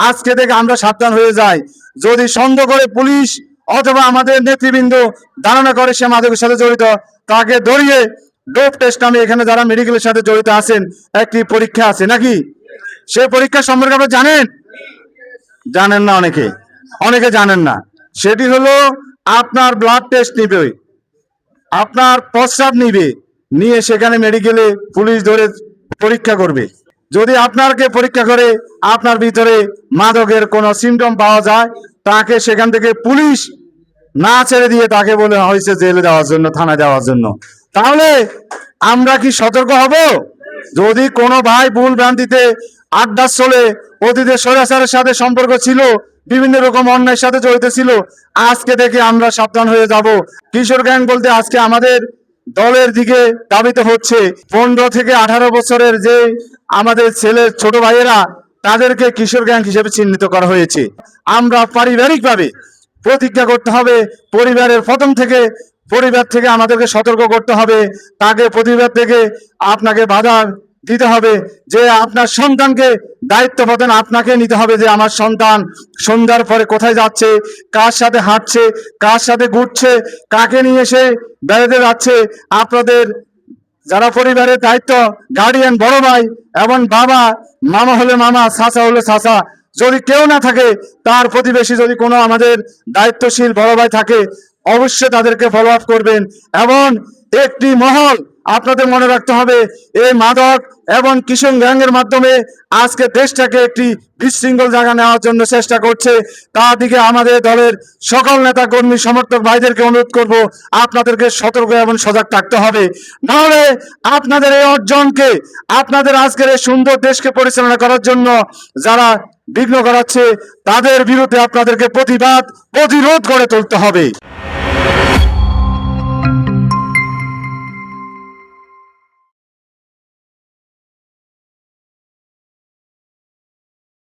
আজকে থেকে আমরা সাবধান হয়ে যাই। যদি সন্দেহ করে পুলিশ অথবা আমাদের নেতৃবৃন্দ ধারণা করে সে মাদকের সাথে জড়িত, তাকে ধরিয়ে ডোপ টেস্ট নামে এখানে যারা মেডিকেলের সাথে জড়িত আছেন একটি পরীক্ষা আছে নাকি, সেই পরীক্ষা সম্পর্কে আপনারা জানেন? জানেন না, অনেকে জানেন না। সেটি হলো আপনার ব্লাড টেস্ট নিবে, আপনার প্রস্রাব নিবে, নিয়ে সেখানে মেডিকেলে পুলিশ ধরে পরীক্ষা করবে। যদি আপনাকে পরীক্ষা করে আপনার ভিতরে মাদকের কোনো সিমটম পাওয়া যায়, তাকে সেখান থেকে পুলিশ না ছেড়ে দিয়ে তাকে বলে হয়েছে জেলে দেওয়ার জন্য, থানায় দেওয়ার জন্য। তাহলে আমরা কি সতর্ক হব? যদি কোনো ভাই ভুল ভ্রান্তিতে আড্ডার চলে অতীতে স্বৈরাচারের সাথে সম্পর্ক ছিল, বিভিন্ন রকম অন্যায়ের সাথে জড়িত ছিল, আজকে থেকে আমরা সাবধান হয়ে যাব। কিশোর গ্যাং বলতে আজকে আমাদের দলের দিকে দাবিত হচ্ছে 15 থেকে 18 বছরের যে আমাদের ছেলের ছোট ভাইয়েরা, তাদেরকে কিশোর গ্যাং হিসেবে চিহ্নিত করা হয়েছে। আমরা পারিবারিকভাবে প্রতিজ্ঞা করতে হবে, পরিবারের প্রথম থেকে পরিবার থেকে আমাদেরকে সতর্ক করতে হবে, তাকে পরিবার থেকে আপনাকে বাধা দিতে হবে যে আপনার সন্তানকে দায়িত্ব প্রদান আপনাকে নিতে হবে, যে আমার সন্তান সন্ধ্যার পরে কোথায় যাচ্ছে, কার সাথে হাঁটছে, কার সাথে ঘুরছে, কাকে নিয়ে সে বেড়াতে যাচ্ছে। আপনাদের যারা পরিবারের দায়িত্ব, গার্ডিয়ান, বড় ভাই এবং বাবা, মামা হলে মামা, চাচা হলে চাচা, যদি কেউ না থাকে, তার প্রতিবেশী যদি কোনো আমাদের দায়িত্বশীল বড় ভাই থাকে, অবশ্যই তাদেরকে ফলো আপ করবেন। এবং একটি মহল আপনাদের মনে রাখতে হবে, এই মাদক এবং কিশোর গ্যাংয়ের মাধ্যমে আজকে দেশটাকে একটি বিশৃঙ্খল জায়গা নেওয়ার জন্য চেষ্টা করছে। তার দিকে আমাদের দলের সকল নেতা কর্মী সমর্থক ভাইদেরকে অনুরোধ করব, আপনাদেরকে সতর্ক এবং সজাগ থাকতে হবে। নাহলে আপনাদের এই অর্জনকে, আপনাদের আজকের এই সুন্দর দেশকে পরিচালনা করার জন্য যারা বিঘ্ন ঘটাচ্ছে, তাদের বিরুদ্ধে আপনাদেরকে প্রতিরোধ গড়ে তুলতে হবে।